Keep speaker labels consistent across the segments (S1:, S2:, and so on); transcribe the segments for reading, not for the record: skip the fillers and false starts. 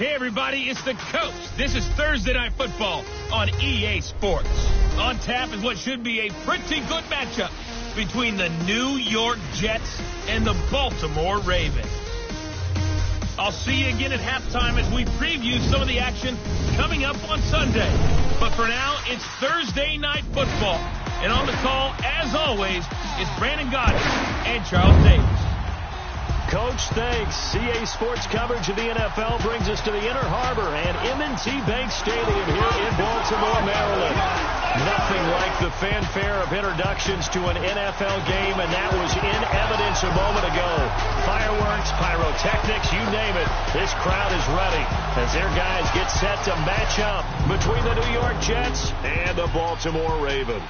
S1: Hey, everybody, it's the coach. This is Thursday Night Football on EA Sports. On tap is what should be a pretty good matchup between the New York Jets and the Baltimore Ravens. I'll see you again at halftime as we preview some of the action coming up on Sunday. But for now, it's Thursday Night Football. And on the call, as always, is Brandon Goddard and Charles Davis.
S2: Coach, thanks. CA Sports coverage of the NFL brings us to the Inner Harbor and M&T Bank Stadium here in Baltimore, Maryland. Nothing like the fanfare of introductions to an NFL game, and that was in evidence a moment ago. Fireworks, pyrotechnics, you name it. This crowd is ready as their guys get set to match up between the New York Jets and the Baltimore Ravens.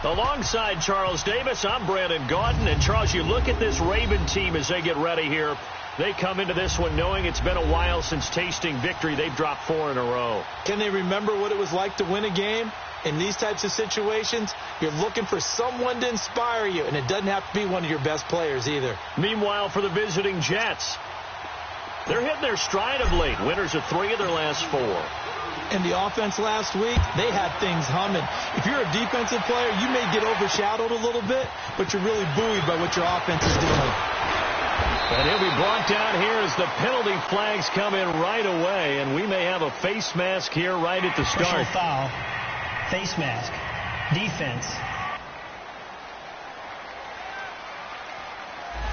S2: Alongside Charles Davis, I'm Brandon Gaudin. And, Charles, you look at this Raven team as they get ready here. They come into this one knowing it's been a while since tasting victory. They've dropped 4 in a row.
S3: Can they remember what it was like to win a game? In these types of situations, you're looking for someone to inspire you, and it doesn't have to be one of your best players either.
S2: Meanwhile, for the visiting Jets, they're hitting their stride of late. Winners of 3 of their last 4.
S3: In the offense last week, they had things humming. If you're a defensive player, you may get overshadowed a little bit, but you're really buoyed by what your offense is doing.
S2: And he'll be brought down here as the penalty flags come in right away, and we may have a face mask here right at the start.
S4: Personal foul, face mask, defense.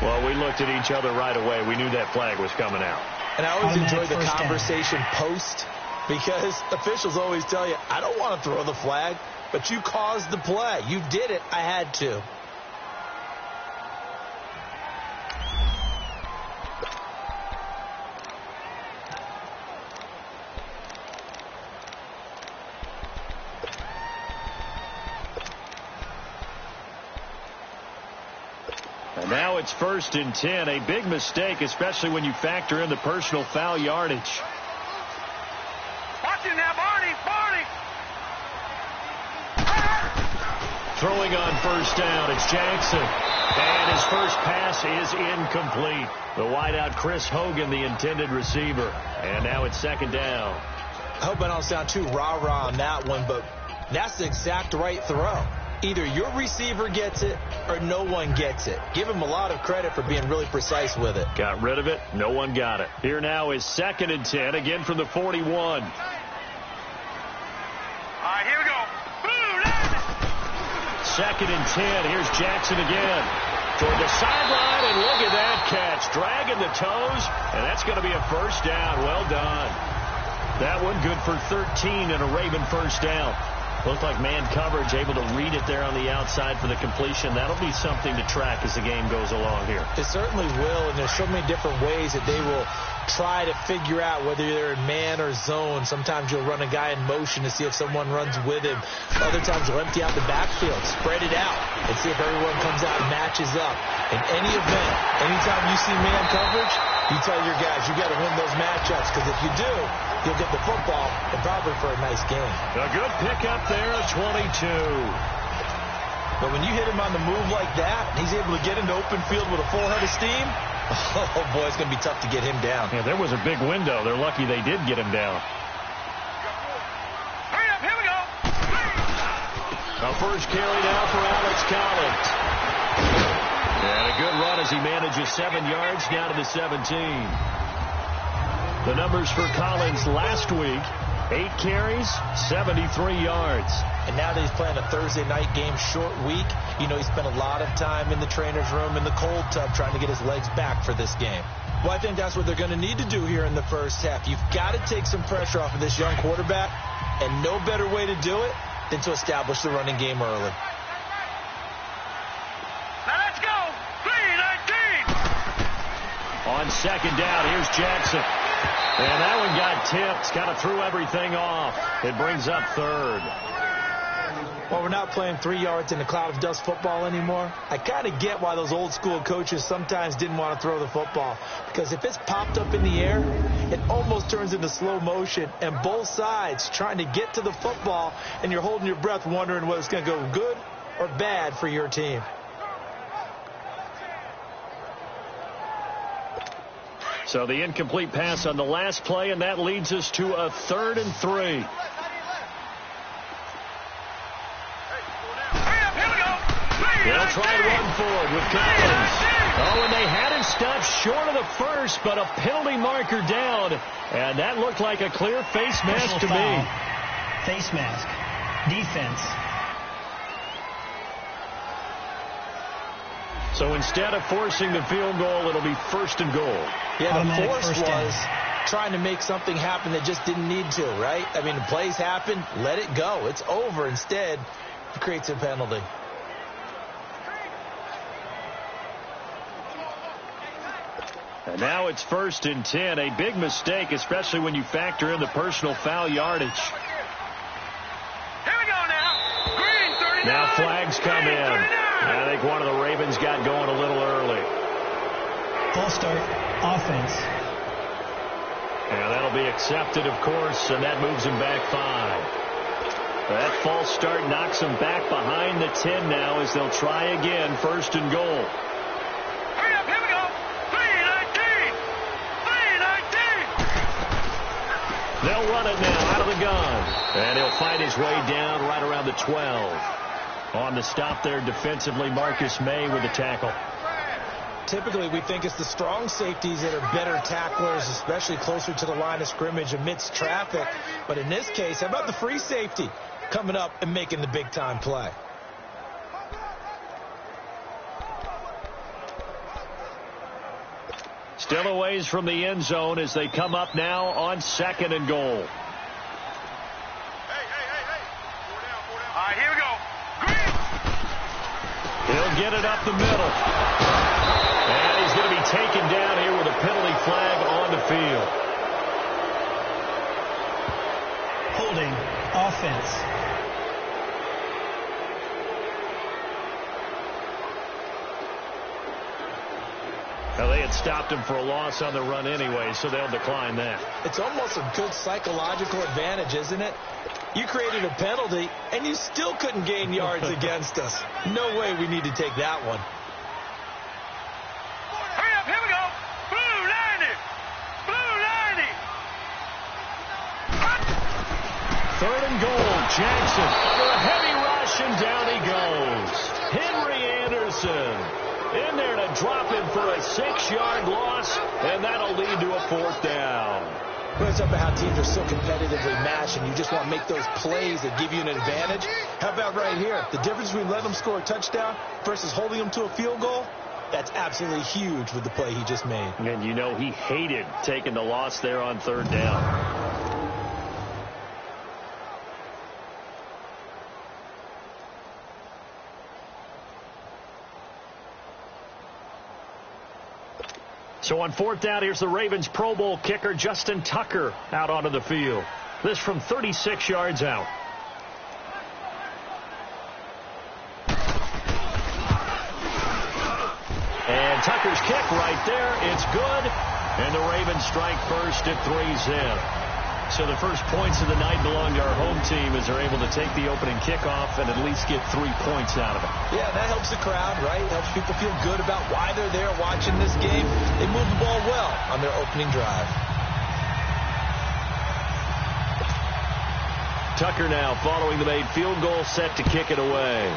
S2: Well, we looked at each other right away. We knew that flag was coming out.
S3: And I always enjoy the conversation post, because officials always tell you, I don't want to throw the flag, but you caused the play. You did it. I had to.
S2: And now it's 1st and 10. A big mistake, especially when you factor in the personal foul yardage. Throwing on 1st down, it's Jackson. And his first pass is incomplete. The wideout, Chris Hogan, the intended receiver. And now it's 2nd down.
S3: I hope I don't sound too rah-rah on that one, but that's the exact right throw. Either your receiver gets it or no one gets it. Give him a lot of credit for being really precise with it.
S2: Got rid of it. No one got it. Here now is 2nd and 10, again from the 41.
S5: Here we go.
S2: 2nd and 10. Here's Jackson again. Toward the sideline, and look at that catch. Dragging the toes, and that's going to be a 1st down. Well done. That one good for 13 and a Raven 1st down. Looked like man coverage, able to read it there on the outside for the completion. That'll be something to track as the game goes along here.
S3: It certainly will, and there's so many different ways that they will try to figure out whether they're in man or zone. Sometimes you'll run a guy in motion to see if someone runs with him. Other times you'll empty out the backfield, spread it out, and see if everyone comes out and matches up. In any event, anytime you see man coverage, you tell your guys you got to win those matchups, because if you do, you'll get the football and probably for a nice game.
S2: A good pickup there, 22.
S3: But when you hit him on the move like that, and he's able to get into open field with a full head of steam, oh boy, it's going to be tough to get him down.
S2: Yeah, there was a big window. They're lucky they did get him down.
S5: Hurry up, here we go.
S2: A first carry now for Alex Collins. And a good run as he manages 7 yards down to the 17. The numbers for Collins last week, 8 carries, 73 yards.
S3: And now that he's playing a Thursday night game, short week, you know he spent a lot of time in the trainer's room in the cold tub trying to get his legs back for this game. Well, I think that's what they're going to need to do here in the first half. You've got to take some pressure off of this young quarterback, and no better way to do it than to establish the running game early.
S5: Now let's go. 3-19.
S2: On 2nd down, here's Jackson. And that one got tipped, kind of threw everything off. It brings up 3rd.
S3: Well, we're not playing 3 yards in a cloud of dust football anymore. I kind of get why those old school coaches sometimes didn't want to throw the football, because if it's popped up in the air, it almost turns into slow motion, and both sides trying to get to the football, and you're holding your breath wondering whether it's going to go good or bad for your team.
S2: So the incomplete pass on the last play, and that leads us to a 3rd and 3. They'll try and run forward with Collins. Oh, and they had it stopped short of the first, but a penalty marker down. And that looked like a clear face mask to me.
S4: Face mask. Defense.
S2: So instead of forcing the field goal, it'll be 1st and goal.
S3: Yeah, the force was trying to make something happen that just didn't need to, right? I mean, the plays happen, let it go. It's over. Instead, it creates a penalty.
S2: And now it's 1st and 10. A big mistake, especially when you factor in the personal foul yardage.
S5: Here we go now. Green, 39.
S2: Now flags come in. I think one of the Ravens got going a little early.
S4: Full start. Offense.
S2: And that'll be accepted, of course, and that moves him back 5. That false start knocks him back behind the 10 now as they'll try again, 1st and goal.
S5: Hurry up, here we go. 3-19. 3-19.
S2: They'll run it now out of the gun. And he'll fight his way down right around the 12. On the stop there defensively, Marcus May with the tackle.
S3: Typically, we think it's the strong safeties that are better tacklers, especially closer to the line of scrimmage amidst traffic. But in this case, how about the free safety coming up and making the big-time play?
S2: Still a ways from the end zone as they come up now on 2nd and goal.
S5: Hey. All right, here we go. Green.
S2: He'll get it up the middle. And he's going to be taken down here with a penalty flag on the field.
S4: Holding. Offense.
S2: Now, they had stopped him for a loss on the run anyway, so they'll decline that.
S3: It's almost a good psychological advantage, isn't it? You created a penalty, and you still couldn't gain yards against us. No way we need to take that one.
S5: Hurry up, here we go. Blue 90. Blue 90.
S2: 3rd and goal. Jackson under a heavy rush, and down he goes. Henry Anderson in there to drop him for a 6-yard loss, and that'll lead to a 4th down.
S3: It's up to how teams are so competitively matched, and you just want to make those plays that give you an advantage. How about right here? The difference between letting them score a touchdown versus holding them to a field goal, that's absolutely huge with the play he just made.
S2: And you know he hated taking the loss there on 3rd down. So on 4th down, here's the Ravens Pro Bowl kicker, Justin Tucker, out onto the field. This from 36 yards out. And Tucker's kick right there. It's good. And the Ravens strike first at 3 zip. So the first points of the night belong to our home team as they're able to take the opening kickoff and at least get 3 points out of it.
S3: Yeah, that helps the crowd, right? Helps people feel good about why they're there watching this game. They move the ball well on their opening drive.
S2: Tucker now following the made field goal, set to kick it away.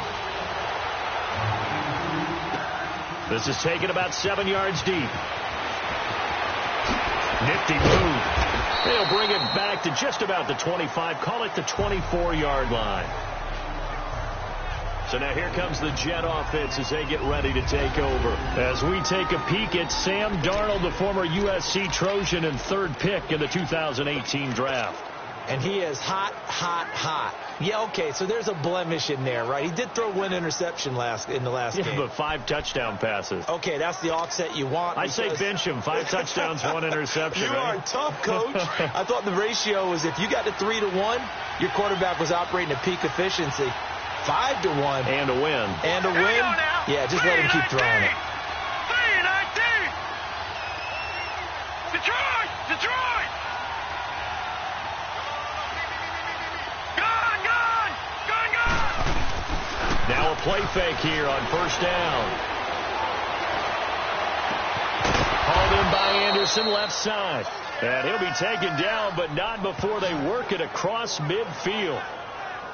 S2: This is taken about 7 yards deep. Nifty move. They'll bring it back to just about the 25. Call it the 24-yard line. So now here comes the Jet offense as they get ready to take over. As we take a peek at Sam Darnold, the former USC Trojan and 3rd pick in the 2018 draft.
S3: And he is hot, hot, hot. Yeah, okay, so there's a blemish in there, right? He did throw one interception in the last game.
S2: But 5 touchdown passes.
S3: Okay, that's the offset you want.
S2: I say bench him. 5 touchdowns, 1 interception.
S3: You are tough, Coach. I thought the ratio was if you got to 3-1, your quarterback was operating at peak efficiency. 5-1.
S2: And a win.
S3: And a win? Yeah, just let him keep throwing it.
S5: 3-19. Detroit!
S2: Now a play fake here on 1st down. Hauled in in by Anderson, left side. And he'll be taken down, but not before they work it across midfield.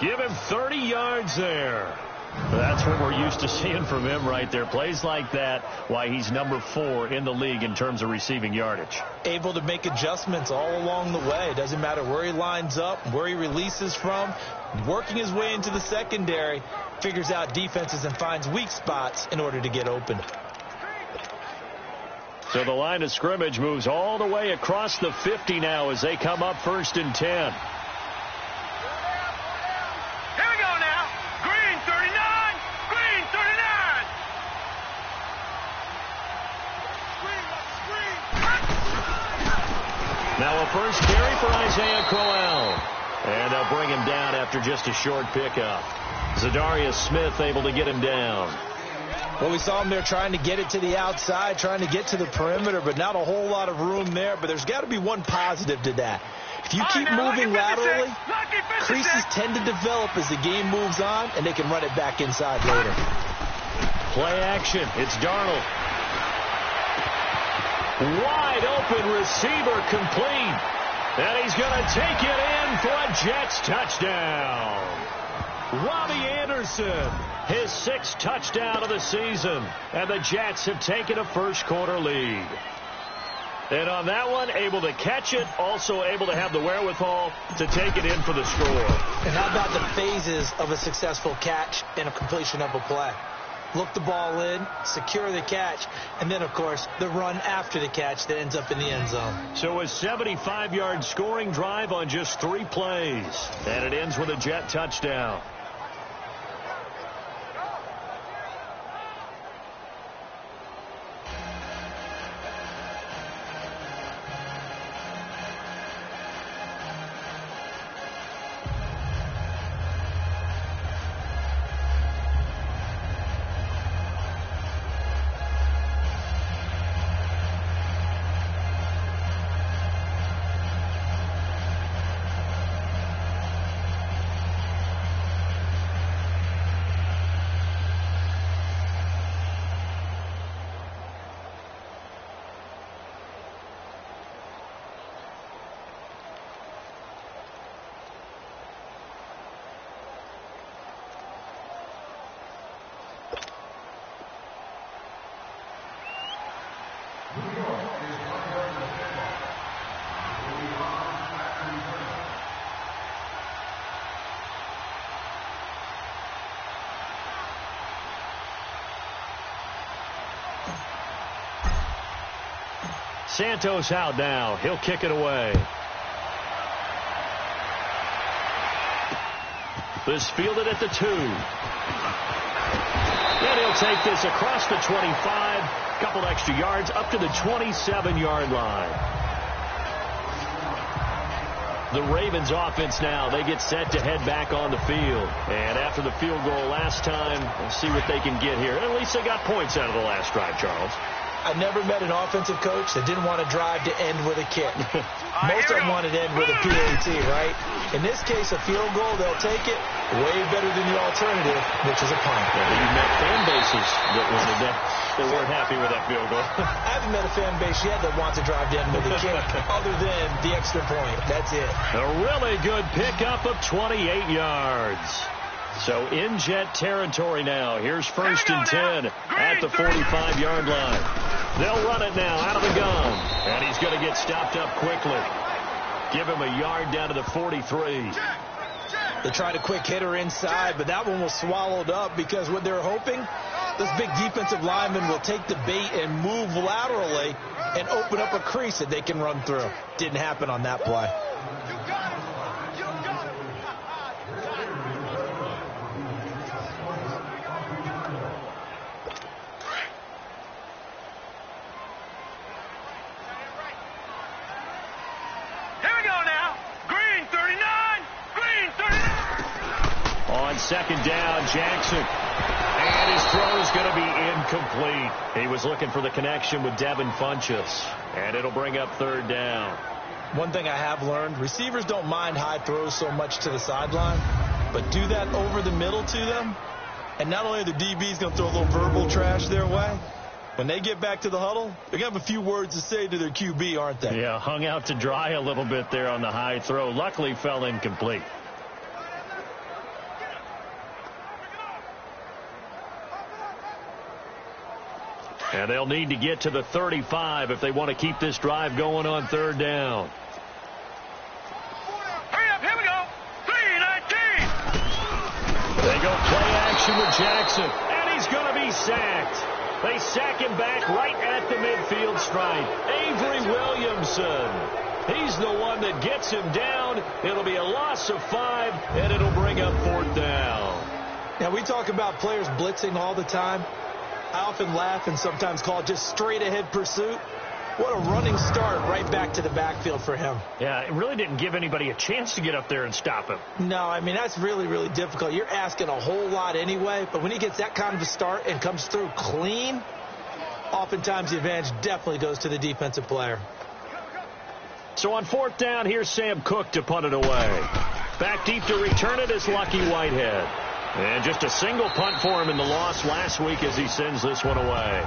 S2: Give him 30 yards there. That's what we're used to seeing from him right there. Plays like that, why he's number 4 in the league in terms of receiving yardage.
S3: Able to make adjustments all along the way. Doesn't matter where he lines up, where he releases from. Working his way into the secondary, figures out defenses and finds weak spots in order to get open.
S2: So the line of scrimmage moves all the way across the 50 now as they come up 1st and 10. Now a first carry for Isaiah Crowell. And they'll bring him down after just a short pickup. Zadarius Smith able to get him down.
S3: Well, we saw him there trying to get it to the outside, trying to get to the perimeter, but not a whole lot of room there. But there's got to be one positive to that. If you keep moving laterally, creases tend to develop as the game moves on, and they can run it back inside later.
S2: Play action. It's Darnold. Wide open receiver complete. And he's going to take it in for a Jets touchdown. Robbie Anderson, his 6th touchdown of the season. And the Jets have taken a first-quarter lead. And on that one, able to catch it, also able to have the wherewithal to take it in for the score.
S3: And how about the phases of a successful catch and a completion of a play? Look the ball in, secure the catch, and then, of course, the run after the catch that ends up in the end zone.
S2: So a 75-yard scoring drive on just 3 plays. And it ends with a Jet touchdown. Santos out now. He'll kick it away. This fielded at the 2. And he'll take this across the 25. Couple extra yards up to the 27-yard line. The Ravens offense now, they get set to head back on the field. And after the field goal last time, we'll see what they can get here. And at least they got points out of the last drive, Charles.
S3: I never met an offensive coach that didn't want to drive to end with a kick. Most of them want to end with a PAT, right? In this case, a field goal, they'll take it. Way better than the alternative, which is a punt.
S2: Yeah, you've met fan bases that wanted that. They weren't happy with that field goal.
S3: I haven't met a fan base yet that wants to drive to end with a kick other than the extra point. That's it.
S2: A really good pickup of 28 yards. So in Jet territory now. Here's 1st and 10 at the 45-yard line. They'll run it now out of the gun. And he's going to get stopped up quickly. Give him a yard down to the 43.
S3: They tried a quick hitter inside, but that one was swallowed up because what they're hoping, this big defensive lineman will take the bait and move laterally and open up a crease that they can run through. Didn't happen on that play.
S2: Second down, Jackson. And his throw is going to be incomplete. He was looking for the connection with Devin Funchess. And it'll bring up 3rd down.
S3: One thing I have learned, receivers don't mind high throws so much to the sideline, but do that over the middle to them, and not only are the DBs going to throw a little verbal trash their way, When they get back to the huddle, they're going to have a few words to say to their QB, aren't they?
S2: Yeah, hung out to dry a little bit there on the high throw. Luckily, fell incomplete. And they'll need to get to the 35 if they want to keep this drive going on third down.
S5: Hurry up, here we go. 3-19.
S2: They go play action with Jackson, and he's going to be sacked. They sack him back right at the midfield stripe. Avery Williamson. He's the one that gets him down. It'll be a loss of 5, and it'll bring up fourth down.
S3: Now, we talk about players blitzing all the time. I often laugh and sometimes call it just straight-ahead pursuit. What a running start right back to the backfield for him.
S2: Yeah, it really didn't give anybody a chance to get up there and stop him.
S3: No, I mean, that's really, really difficult. You're asking a whole lot anyway, but when he gets that kind of a start and comes through clean, oftentimes the advantage definitely goes to the defensive player.
S2: So on fourth down, here's Sam Cook to punt it away. Back deep to return it is Lucky Whitehead. And just a single punt for him in the loss last week as he sends this one away.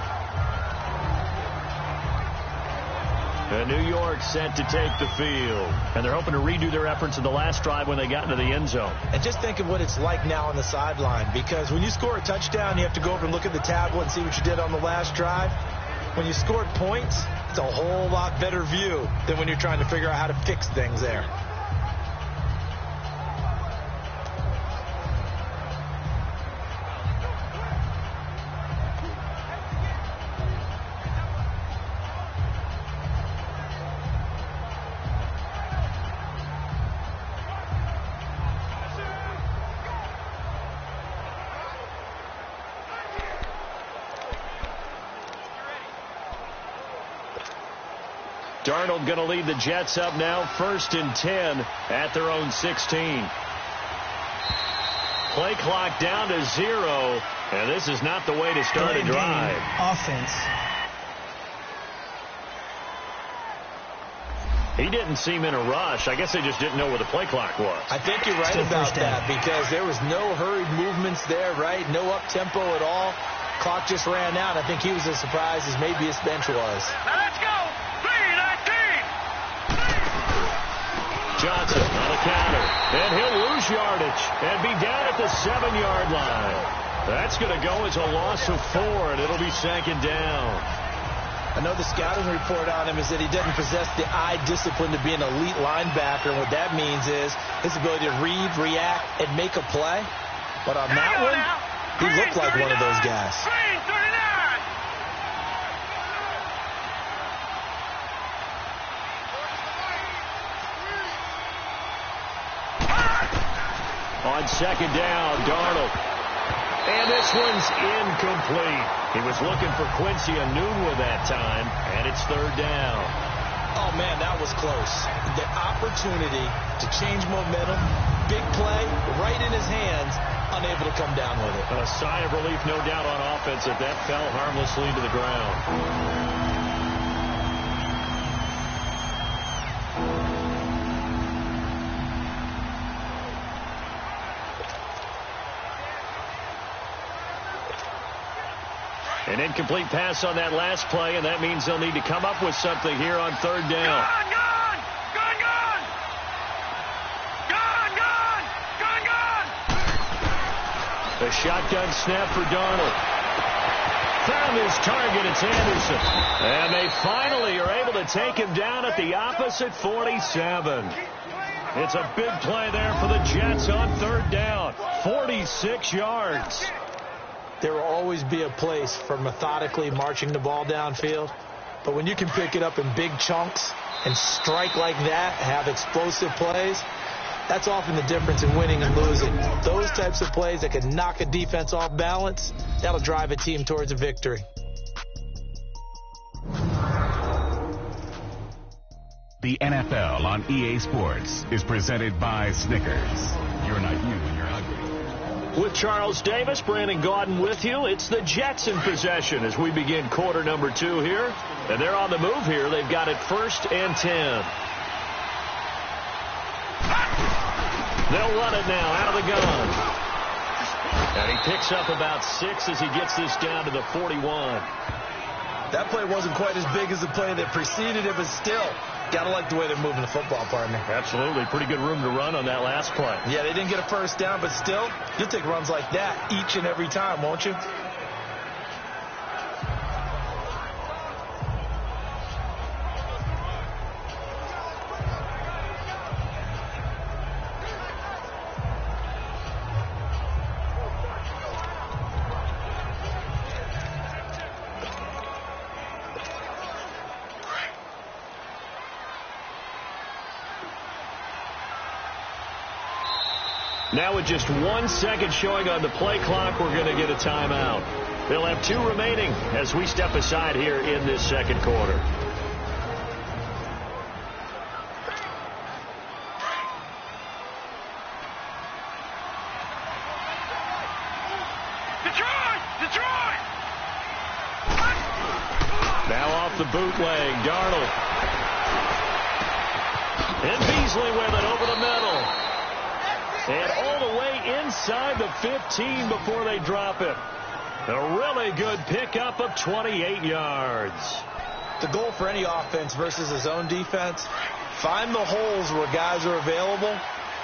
S2: And New York set to take the field. And they're hoping to redo their efforts in the last drive when they got into the end zone.
S3: And just think of what it's like now on the sideline. Because when you score a touchdown, you have to go over and look at the tablet and see what you did on the last drive. When you scored points, it's a whole lot better view than when you're trying to figure out how to fix things there.
S2: Darnold going to lead the Jets up now, 1st and 10 at their own 16. Play clock down to 0, and this is not the way to start a drive.
S4: Offense.
S2: He didn't seem in a rush. I guess they just didn't know where the play clock was.
S3: I think you're right about that because there was no hurried movements there, right? No up-tempo at all. Clock just ran out. I think he was as surprised as maybe his bench was.
S5: Now let's go. 3-19.
S2: Johnson on a counter, and he'll lose yardage and be down at the 7-yard line. That's going to go as a loss of 4, and it'll be 2nd down.
S3: I know the scouting report on him is that he doesn't possess the eye discipline to be an elite linebacker, and what that means is his ability to read, react, and make a play. But on that one, he looked like one of those guys.
S2: On 2nd down, Darnold. And this one's incomplete. He was looking for Quincy Enunwa that time, and it's 3rd down.
S3: Oh, man, that was close. The opportunity to change momentum, big play, right in his hands, unable to come down with it.
S2: A sigh of relief, no doubt, on offense that fell harmlessly to the ground. An incomplete pass on that last play, and that means they'll need to come up with something here on 3rd down. A shotgun snap for Darnold. Found his target, it's Anderson. And they finally are able to take him down at the opposite 47. It's a big play there for the Jets on 3rd down. 46 yards.
S3: There will always be a place for methodically marching the ball downfield. But when you can pick it up in big chunks and strike like that, have explosive plays, that's often the difference in winning and losing. Those types of plays that can knock a defense off balance, that'll drive a team towards a victory.
S6: The NFL on EA Sports is presented by Snickers. You're not you when you're hungry.
S2: With Charles Davis, Brandon Gaudin with you. It's the Jets in possession as we begin quarter number 2 here. And they're on the move here. They've got it 1st and 10. They'll run it now out of the gun. And he picks up about 6 as he gets this down to the 41.
S3: That play wasn't quite as big as the play that preceded it, but still, got to like the way they're moving the football, partner.
S2: Absolutely. Pretty good room to run on that last play.
S3: Yeah, they didn't get a first down, but still, you'll take runs like that each and every time, won't you?
S2: Now with just 1 second showing on the play clock, we're going to get a timeout. They'll have 2 remaining as we step aside here in this second quarter.
S5: Detroit!
S2: Now off the bootleg, Darnold. And Beasley with it over the middle. And all the way inside the 15 before they drop it. A really good pickup of 28 yards.
S3: The goal for any offense versus his own defense, find the holes where guys are available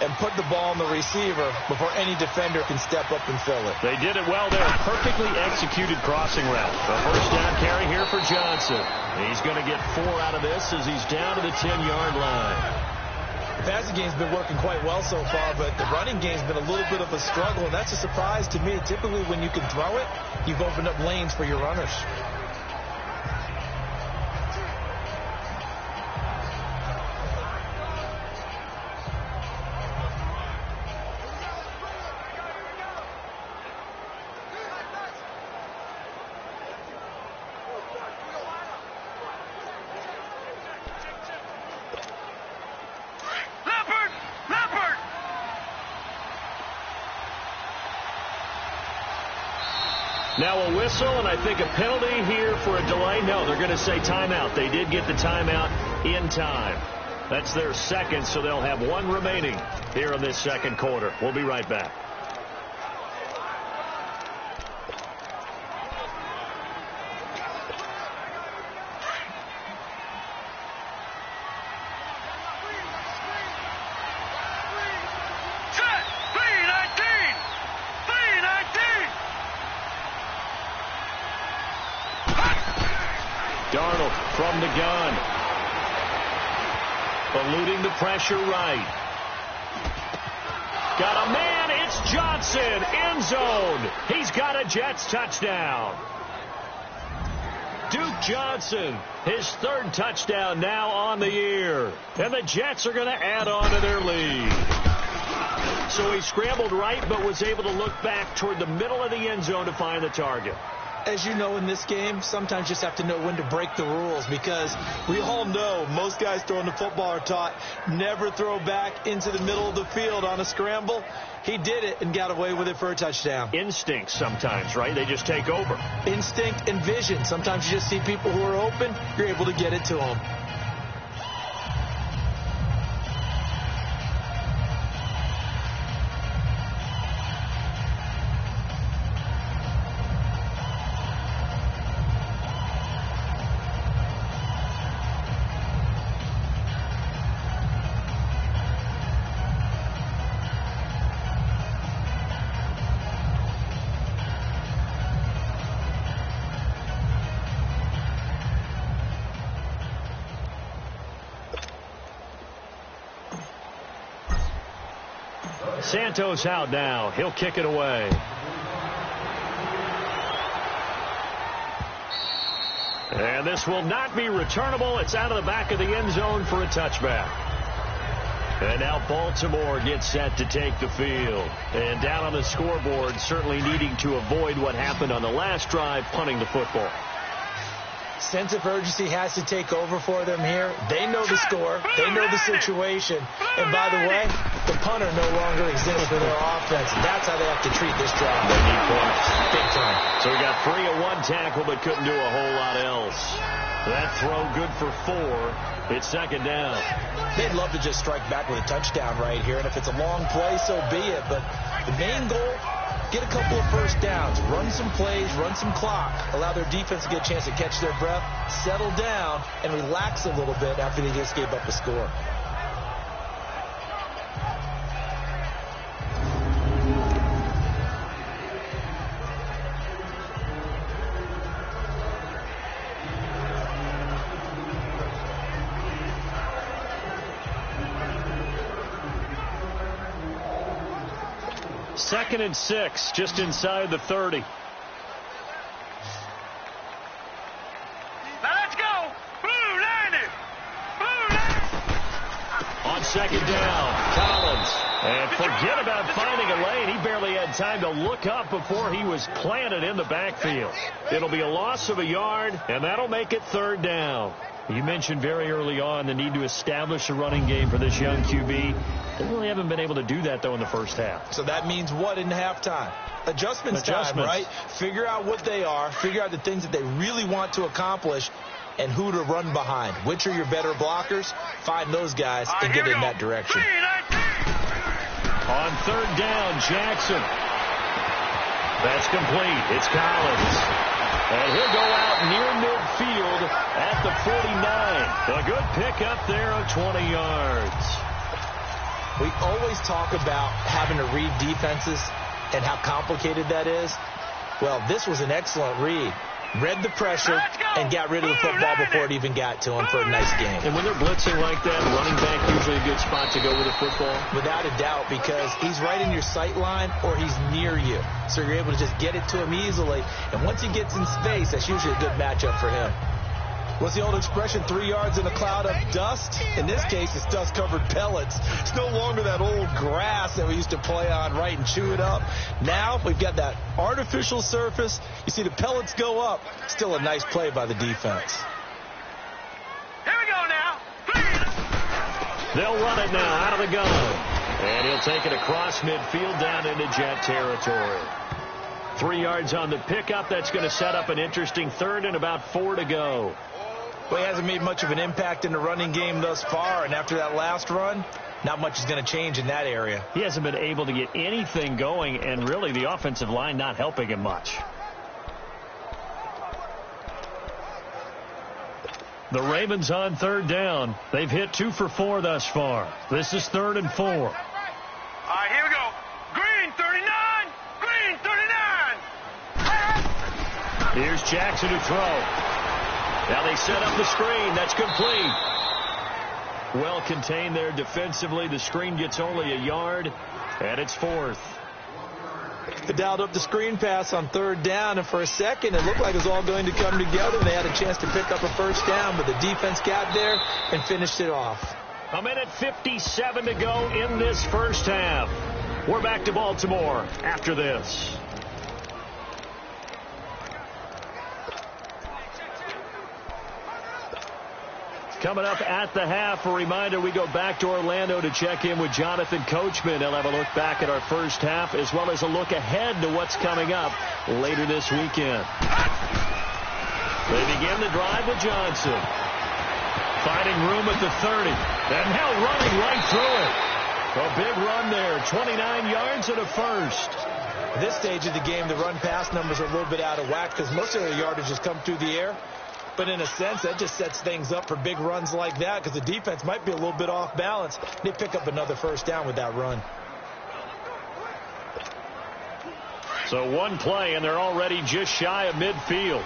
S3: and put the ball on the receiver before any defender can step up and fill it.
S2: They did it well there. Perfectly executed crossing route. A first down carry here for Johnson. He's going to get 4 out of this as he's down to the 10-yard line.
S3: The passing game's been working quite well so far, but the running game's been a little bit of a struggle, and that's a surprise to me. Typically, when you can throw it, you've opened up lanes for your runners.
S2: Now a whistle, and I think a penalty here for a delay. No, they're going to say timeout. They did get the timeout in time. That's their second, so they'll have 1 remaining here in this second quarter. We'll be right back. Darnold from the gun. Eluding the pressure right. Got a man. It's Johnson. End zone. He's got a Jets touchdown. Duke Johnson, his 3rd touchdown now on the year. And the Jets are going to add on to their lead. So he scrambled right but was able to look back toward the middle of the end zone to find the target.
S3: As you know, in this game, sometimes you just have to know when to break the rules, because we all know most guys throwing the football are taught never throw back into the middle of the field on a scramble. He did it and got away with it for a touchdown.
S2: Instinct sometimes, right? They just take over.
S3: Instinct and vision. Sometimes you just see people who are open, you're able to get it to them.
S2: Santos out now. He'll kick it away. And this will not be returnable. It's out of the back of the end zone for a touchback. And now Baltimore gets set to take the field. And down on the scoreboard, certainly needing to avoid what happened on the last drive, punting the football.
S3: Sense of urgency has to take over for them here. They know the score. They know the situation. And by the way, the punter no longer exists for their offense. That's how they have to treat this drive.
S2: They need points.
S3: Big time.
S2: So we got 3 of 1 tackle, but couldn't do a whole lot else. That throw good for 4. It's second down.
S3: They'd love to just strike back with a touchdown right here. And if it's a long play, so be it. But the main goal, get a couple of first downs, run some plays, run some clock, allow their defense to get a chance to catch their breath, settle down, and relax a little bit after they just gave up a score.
S2: Second and 6, just inside the 30.
S5: Now let's go. Blue line it. Blue line.
S2: On second down, Collins. And forget about finding a lane. He barely had time to look up before he was planted in the backfield. It'll be a loss of a yard, and that'll make it third down. You mentioned very early on the need to establish a running game for this young QB. They really haven't been able to do that, though, in the first half.
S3: So that means what in halftime? Adjustments time, right? Figure out what they are, figure out the things that they really want to accomplish, and who to run behind. Which are your better blockers? Find those guys and get in that direction.
S2: On third down, Jackson. That's complete. It's Collins. And he'll go out near midfield at the 49. A good pickup there of 20 yards.
S3: We always talk about having to read defenses and how complicated that is. Well, this was an excellent read. Read the pressure and got rid of the football before it even got to him for a nice game.
S2: And when they're blitzing like that, running back usually a good spot to go with the football?
S3: Without a doubt, because he's right in your sight line or he's near you. So you're able to just get it to him easily. And once he gets in space, that's usually a good matchup for him. What's the old expression, 3 yards in a cloud of dust? In this case, it's dust-covered pellets. It's no longer that old grass that we used to play on, right, and chew it up. Now we've got that artificial surface. You see the pellets go up. Still a nice play by the defense.
S5: Here we go now.
S2: They'll run it now out of the gun. And he'll take it across midfield down into Jet territory. 3 yards on the pickup. That's going to set up an interesting third and about 4 to go.
S3: Well, he hasn't made much of an impact in the running game thus far, and after that last run, not much is going to change in that area.
S2: He hasn't been able to get anything going, and really the offensive line not helping him much. The Ravens on third down. They've hit 2 for 4 thus far. This is 3rd and 4.
S5: All right, here we go. Green 39. Green 39.
S2: Here's Jackson to throw. Now they set up the screen. That's complete. Well contained there defensively. The screen gets only a yard, and it's 4th.
S3: They dialed up the screen pass on third down, and for a second it looked like it was all going to come together. They had a chance to pick up a first down, but the defense got there and finished it off.
S2: A minute 57 to go in this first half. We're back to Baltimore after this. Coming up at the half, a reminder, we go back to Orlando to check in with Jonathan Coachman. He'll have a look back at our first half as well as a look ahead to what's coming up later this weekend. They begin the drive with Johnson. Finding room at the 30. And now running right through it. A big run there. 29 yards and a first.
S3: At this stage of the game, the run-pass numbers are a little bit out of whack because most of their yardage has come through the air. But in a sense, that just sets things up for big runs like that because the defense might be a little bit off balance. They pick up another first down with that run.
S2: So one play, and they're already just shy of midfield.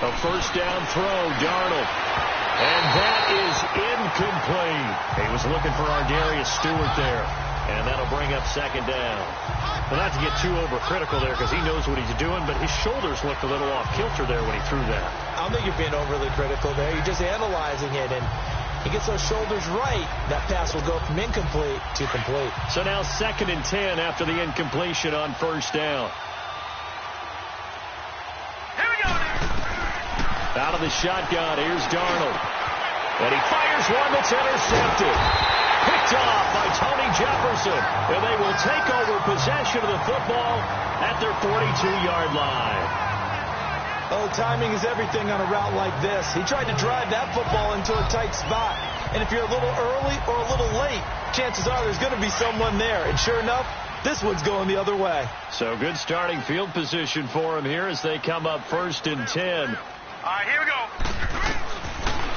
S2: A first down throw, Darnold. And that is incomplete. He was looking for Ardarius Stewart there. And that'll bring up second down. Well, not to get too overcritical there because he knows what he's doing, but his shoulders looked a little off kilter there when he threw that.
S3: I don't think you're being overly critical there. You're just analyzing it, and he gets those shoulders right. That pass will go from incomplete to complete.
S2: So now 2nd and 10 after the incompletion on first down.
S5: Here we go now.
S2: Out of the shotgun, here's Darnold. And he fires one that's intercepted. Picked off by Tony Jefferson. And they will take over possession of the football at their 42-yard line.
S3: Oh, timing is everything on a route like this. He tried to drive that football into a tight spot. And if you're a little early or a little late, chances are there's going to be someone there. And sure enough, this one's going the other way.
S2: So good starting field position for him here as they come up 1st and 10.
S5: All right, here we go.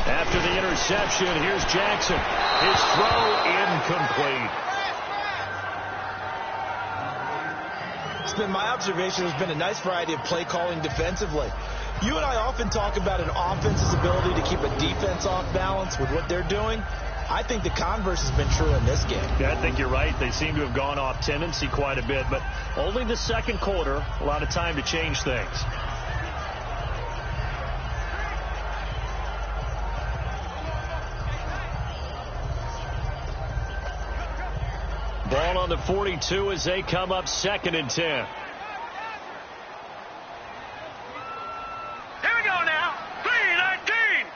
S2: After the interception, here's Jackson. His throw incomplete.
S3: It's been my observation there's been a nice variety of play calling defensively. You and I often talk about an offense's ability to keep a defense off balance with what they're doing. I think the converse has been true in this game.
S2: Yeah, I think you're right. They seem to have gone off tendency quite a bit, but only the second quarter, a lot of time to change things. Ball on the 42 as they come up 2nd and 10.
S5: Here we go now. 3-19.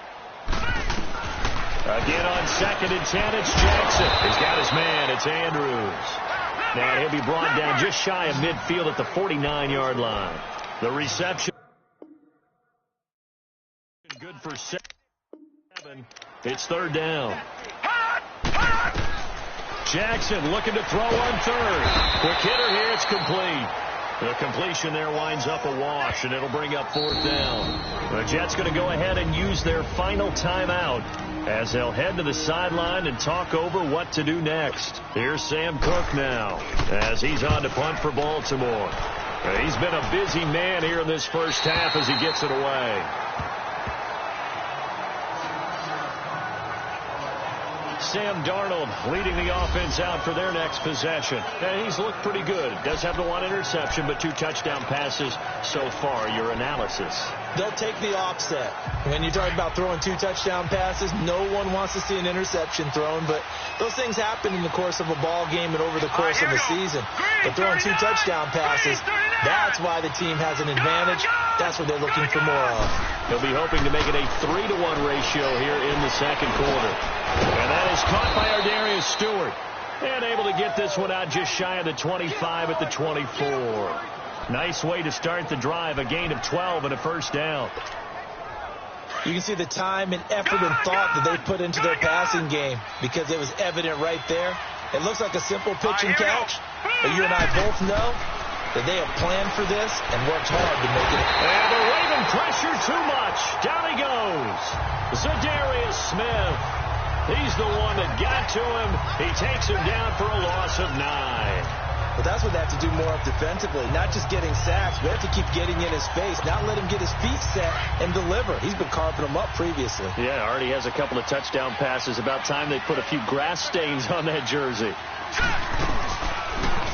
S2: Again on 2nd and 10, it's Jackson. He's got his man. It's Andrews. Now he'll be brought down just shy of midfield at the 49-yard line. The reception. Good for 7. It's 3rd down. Jackson looking to throw on 3rd. Quick hitter here. It's complete. The completion there winds up a wash, and it'll bring up 4th down. The Jets going to go ahead and use their final timeout as they'll head to the sideline and talk over what to do next. Here's Sam Cook now as he's on to punt for Baltimore. He's been a busy man here in this first half as he gets it away. Sam Darnold leading the offense out for their next possession. And he's looked pretty good. Does have the 1 interception, but 2 touchdown passes so far. Your analysis.
S3: They'll take the offset. When you're talking about throwing 2 touchdown passes, no one wants to see an interception thrown, but those things happen in the course of a ball game and over the course of the season. But throwing 2 touchdown passes, that's why the team has an advantage. That's what they're looking for more of.
S2: He'll be hoping to make it a 3-to-1 ratio here in the second quarter. And that is caught by Ardarius Stewart. And able to get this one out just shy of the 25 at the 24. Nice way to start the drive. A gain of 12 and a 1st down.
S3: You can see the time and effort and thought that they put into their passing game because it was evident right there. It looks like a simple pitch and catch, but you and I both know that they have planned for this and worked hard to make it.
S2: And the Raven pressure too much. Down he goes. Zadarius Smith. He's the one that got to him. He takes him down for a loss of 9.
S3: But that's what they have to do more of defensively, not just getting sacks, but have to keep getting in his face, not let him get his feet set and deliver. He's been carving them up previously.
S2: Yeah, already has a couple of touchdown passes. About time they put a few grass stains on that jersey.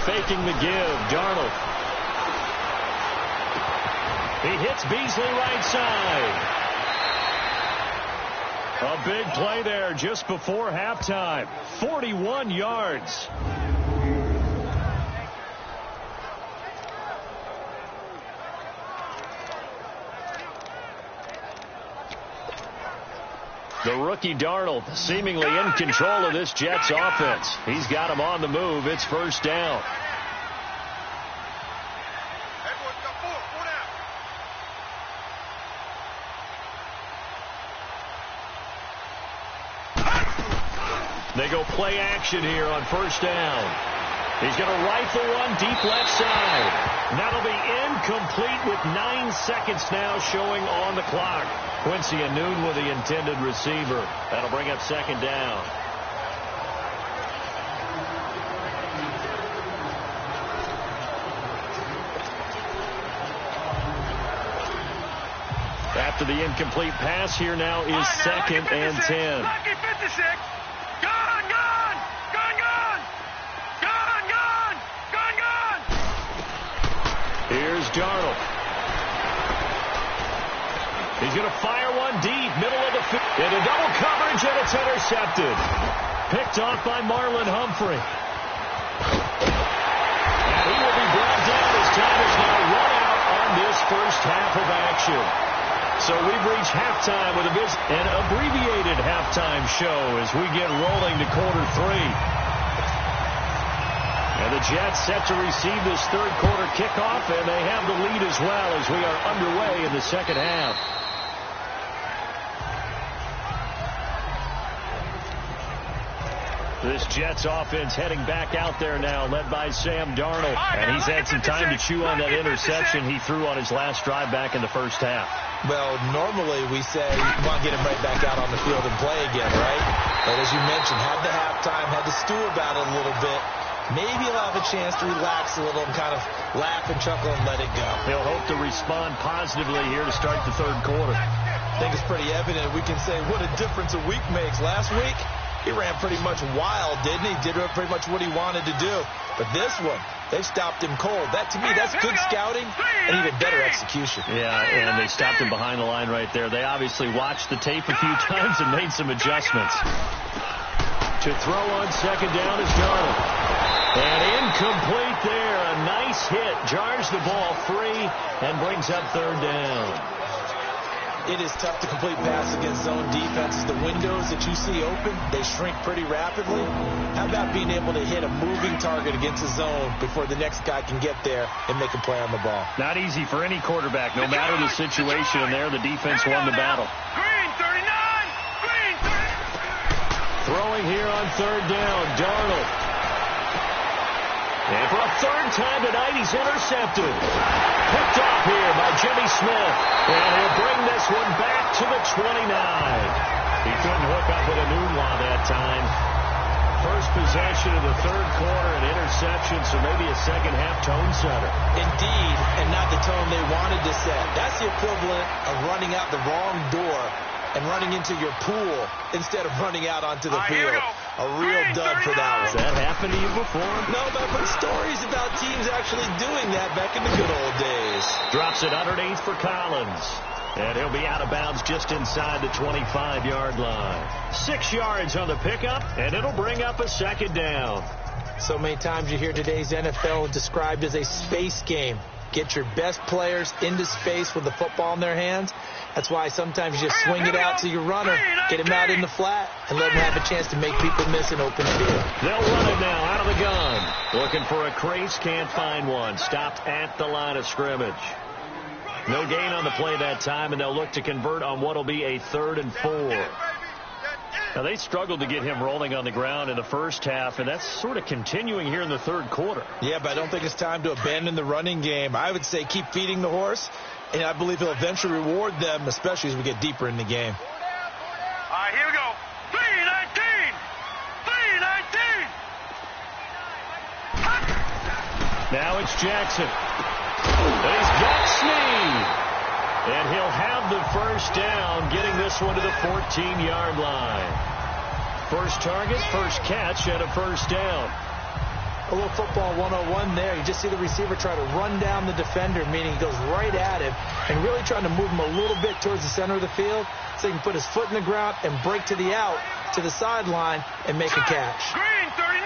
S2: Faking the give, Darnold. He hits Beasley right side. A big play there just before halftime. 41 yards. The rookie Darnold seemingly in control of this Jets offense. He's got him on the move. It's 1st down. They go play action here on 1st down. He's going to rifle one deep left side. That'll be incomplete with 9 seconds now showing on the clock. Quincy Anoon with the intended receiver. That'll bring up 2nd down. After the incomplete pass, here now is 2nd and 10.
S5: Lucky 56. Gone.
S2: Here's Darnold. He's going to fire one deep, middle of the field. Into double coverage, and it's intercepted. Picked off by Marlon Humphrey. And he will be brought down as time is now run out on this first half of action. So we've reached halftime with an abbreviated halftime show as we get rolling to quarter 3. And the Jets set to receive this third quarter kickoff, and they have the lead as well as we are underway in the second half. This Jets offense heading back out there now, led by Sam Darnold. And he's had some time to chew on that interception he threw on his last drive back in the first half.
S3: Well, normally we say, come on, get him right back out on the field and play again, right? But as you mentioned, had the halftime, had to stew about it a little bit. Maybe he'll have a chance to relax a little and kind of laugh and chuckle and let it go.
S2: He'll hope to respond positively here to start the third quarter.
S3: I think it's pretty evident. We can say what a difference a week makes. Last week, he ran pretty much wild, didn't he? Did pretty much what he wanted to do. But this one, they've stopped him cold. That, to me, that's good scouting and even better execution.
S2: Yeah, and they stopped him behind the line right there. They obviously watched the tape a few times and made some adjustments. To throw on second down is Darnold. And incomplete there. A nice hit. Jars the ball free and brings up third down.
S3: It is tough to complete pass against zone defenses. The windows that you see open, they shrink pretty rapidly. How about being able to hit a moving target against a zone before the next guy can get there and make a play on the ball?
S2: Not easy for any quarterback. No matter the situation in there, the defense won the battle.
S5: Green 39! Green 39!
S2: Throwing here on third down, Darnold. And for a third time tonight, he's intercepted. Picked off here by Jimmy Smith. And he'll bring this one back to the 29. He couldn't hook up with a Nunwa that time. First possession of the third quarter, an interception, so maybe a second-half tone setter.
S3: Indeed, and not the tone they wanted to set. That's the equivalent of running out the wrong door and running into your pool instead of running out onto the field. A real dud for that one.
S2: Has that happened to you before?
S3: No, but I've heard stories about teams actually doing that back in the good old days.
S2: Drops it underneath for Collins. And he'll be out of bounds just inside the 25-yard line. 6 yards on the pickup, and it'll bring up a second down.
S3: So many times you hear today's NFL described as a space game. Get your best players into space with the football in their hands. That's why sometimes you just swing it out to your runner, get him out in the flat, and let him have a chance to make people miss an open field.
S2: They'll run it now out of the gun. Looking for a crease, can't find one. Stopped at the line of scrimmage. No gain on the play that time, and they'll look to convert on what will be a 3rd and 4. Now, they struggled to get him rolling on the ground in the first half, and that's sort of continuing here in the third quarter.
S3: Yeah, but I don't think it's time to abandon the running game. I would say keep feeding the horse, and I believe he'll eventually reward them, especially as we get deeper in the game.
S5: All right, here we go. 319! 319!
S2: Now it's Jackson. He's got Snead. And he'll have the first down, getting this one to the 14-yard line. First target, first catch, and a first down.
S3: A little football 101 there. You just see the receiver try to run down the defender, meaning he goes right at him, and really trying to move him a little bit towards the center of the field so he can put his foot in the ground and break to the out, to the sideline, and make a catch.
S5: Green 39!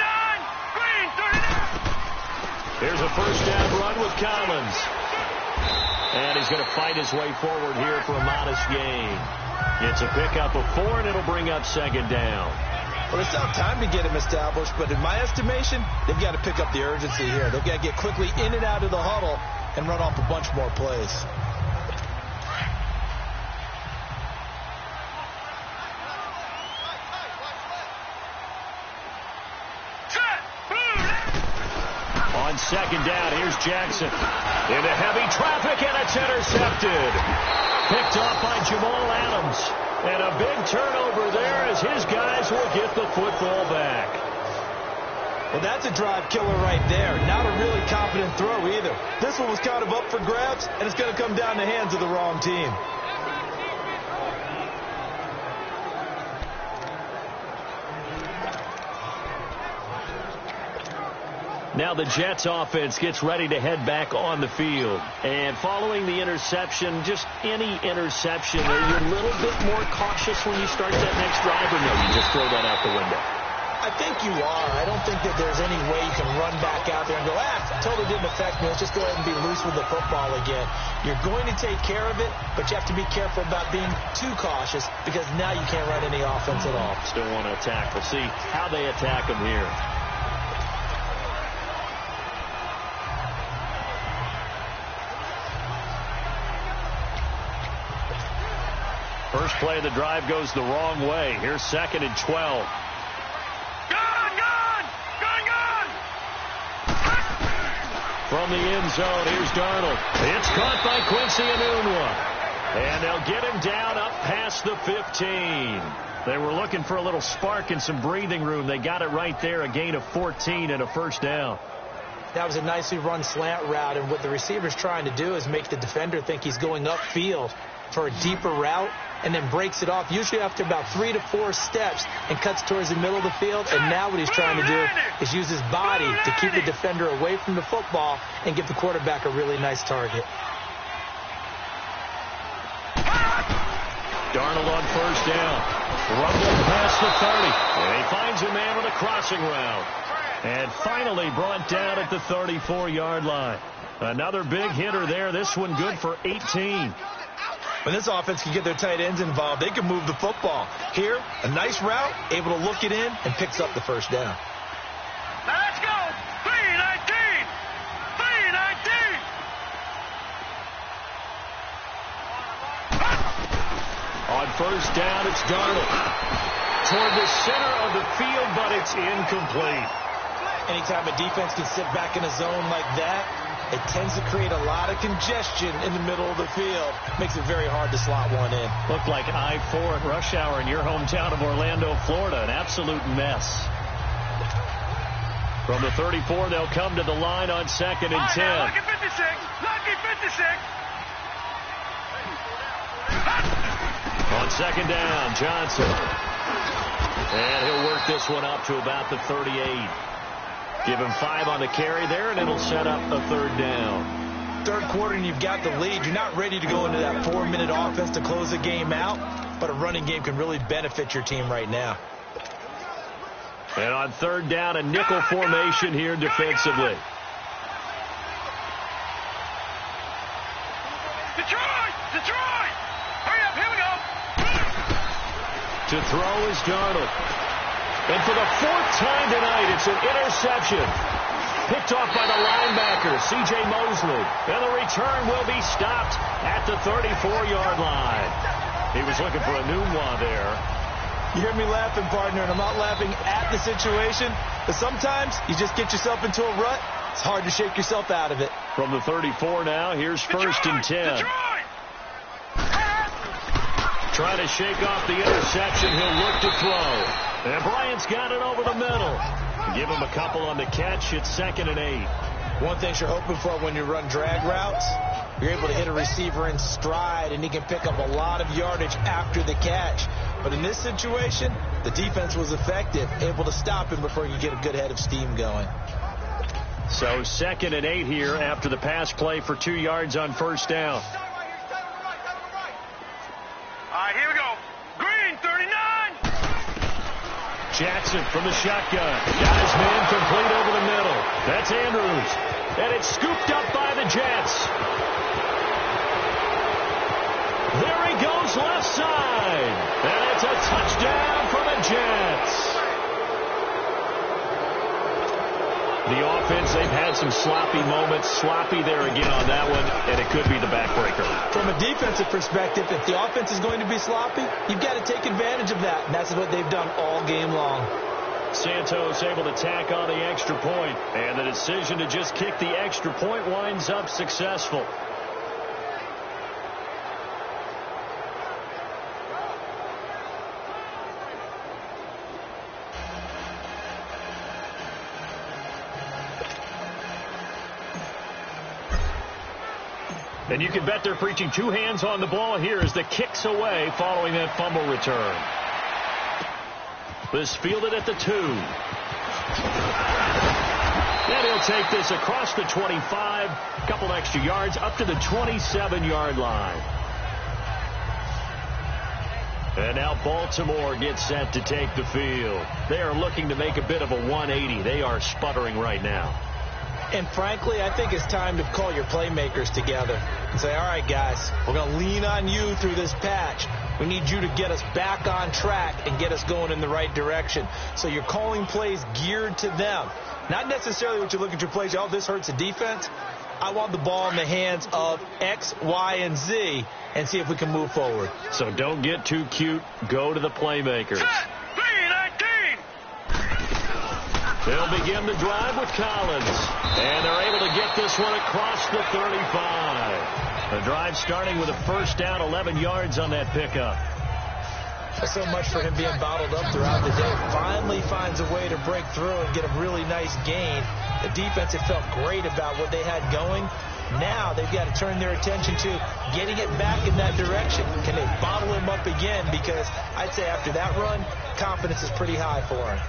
S5: Green 39!
S2: Here's a first down run with Collins. And he's going to fight his way forward here for a modest gain. It's a pickup of 4, and it'll bring up second down.
S3: Well, it's not time to get him established, but in my estimation, they've got to pick up the urgency here. They've got to get quickly in and out of the huddle and run off a bunch more plays.
S2: On second down, here's Jackson. Into heavy traffic, and it's intercepted. Picked off by Jamal Adams. And a big turnover there as his guys will get the football back.
S3: Well, that's a drive killer right there. Not a really confident throw either. This one was kind of up for grabs, and it's going to come down the hands of the wrong team.
S2: Now the Jets offense gets ready to head back on the field. And following the interception, just any interception, are you a little bit more cautious when you start that next drive, or no, you just throw that out the window?
S3: I think you are. I don't think that there's any way you can run back out there and go, totally didn't affect me. Let's just go ahead and be loose with the football again. You're going to take care of it, but you have to be careful about being too cautious because now you can't run any offense at all.
S2: Still want to attack. We'll see how they attack them here. First play of the drive goes the wrong way. Here's 2nd and 12.
S5: God!
S2: from the end zone. Here's Darnold. It's caught by Quincy Enunwa. And they'll get him down up past the 15. They were looking for a little spark and some breathing room. They got it right there, a gain of 14 and a first down.
S3: That was a nicely run slant route, and what the receiver's trying to do is make the defender think he's going upfield for a deeper route and then breaks it off, usually after about 3 to 4 steps, and cuts towards the middle of the field. And now what he's trying to do is use his body to keep the defender away from the football and give the quarterback a really nice target.
S2: Darnold on first down. Rumbling past the 30. And he finds a man on a crossing route. And finally brought down at the 34-yard line. Another big hitter there. This one good for 18.
S3: When this offense can get their tight ends involved, they can move the football. Here, a nice route, able to look it in, and picks up the first down.
S5: Now let's go. 3-19. 3-19.
S2: On first down, it's Darnold. Toward the center of the field, but it's incomplete.
S3: Anytime a defense can sit back in a zone like that, it tends to create a lot of congestion in the middle of the field. Makes it very hard to slot one in.
S2: Looked like I-4 at rush hour in your hometown of Orlando, Florida. An absolute mess. From the 34, they'll come to the line on 2nd and 10.
S5: Lucky 56. Lucky 56.
S2: On 2nd down, Johnson. And he'll work this one up to about the 38. Give him 5 on the carry there, and it'll set up a 3rd down.
S3: Third quarter, and you've got the lead. You're not ready to go into that 4-minute offense to close the game out, but a running game can really benefit your team right now.
S2: And on 3rd down, a nickel formation here defensively.
S5: Detroit! Detroit! Hurry up, here we go!
S2: To throw is Darnold. And for the 4th time tonight, it's an interception. Picked off by the linebacker, C.J. Mosley. And the return will be stopped at the 34-yard line. He was looking for a Enunwa there.
S3: You hear me laughing, partner, and I'm not laughing at the situation, but sometimes you just get yourself into a rut. It's hard to shake yourself out of it.
S2: From the 34 now, here's 1st and 10.
S5: Detroit!
S2: Trying to shake off the interception. He'll look to throw. And Bryant's got it over the middle. Give him a couple on the catch. It's 2nd and 8.
S3: One thing you're hoping for when you run drag routes, you're able to hit a receiver in stride, and he can pick up a lot of yardage after the catch. But in this situation, the defense was effective, able to stop him before you get a good head of steam going.
S2: So 2nd and 8 here after the pass play for 2 yards on first down.
S5: All right, here we go. Green, 39.
S2: Jackson from the shotgun. Got his man complete over the middle. That's Andrews. And it's scooped up by the Jets. There he goes left side. And it's a touchdown for the Jets. The offense, they've had some sloppy moments. Sloppy there again on that one, and it could be the backbreaker.
S3: From a defensive perspective, if the offense is going to be sloppy, you've got to take advantage of that, and that's what they've done all game long.
S2: Santos able to tack on the extra point, and the decision to just kick the extra point winds up successful. And you can bet they're preaching 2 hands on the ball here as the kick's away following that fumble return. This fielded at the 2. And he'll take this across the 25, a couple extra yards up to the 27-yard line. And now Baltimore gets set to take the field. They are looking to make a bit of a 180. They are sputtering right now.
S3: And frankly, I think it's time to call your playmakers together and say, all right, guys, we're going to lean on you through this patch. We need you to get us back on track and get us going in the right direction. So you're calling plays geared to them. Not necessarily what you look at your plays, oh, this hurts the defense. I want the ball in the hands of X, Y, and Z and see if we can move forward.
S2: So don't get too cute. Go to the playmakers.
S5: Set. 3-19.
S2: They'll begin the drive with Collins. And they're able to get this one across the 35. The drive starting with a first down, 11 yards on that pickup.
S3: So much for him being bottled up throughout the day. Finally finds a way to break through and get a really nice gain. The defense had felt great about what they had going. Now they've got to turn their attention to getting it back in that direction. Can they bottle him up again? Because I'd say after that run, confidence is pretty high for him.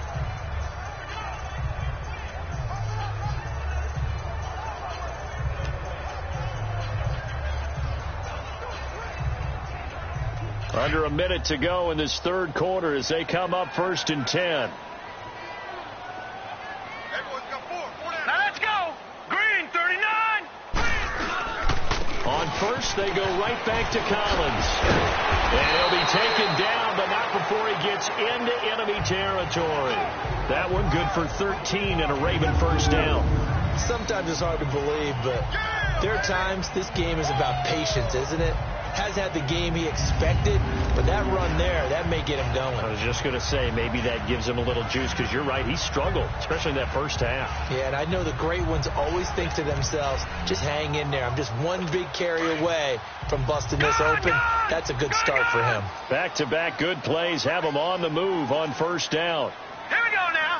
S2: Under a minute to go in this third quarter as they come up 1st and 10.
S5: Everyone's got 4. Now let's go. Green, 39.
S2: On first, they go right back to Collins. And he'll be taken down, but not before he gets into enemy territory. That one good for 13 and a Raven first down.
S3: Sometimes it's hard to believe, but there are times this game is about patience, isn't it? Has had the game he expected, but that run there, that may get him going.
S2: I was just going to say, maybe that gives him a little juice, because you're right, he struggled, especially in that first half.
S3: Yeah, and I know the great ones always think to themselves, just hang in there. I'm just one big carry away from busting this open. That's a good start for him.
S2: Back-to-back good plays have him on the move on first down.
S5: Here we go now.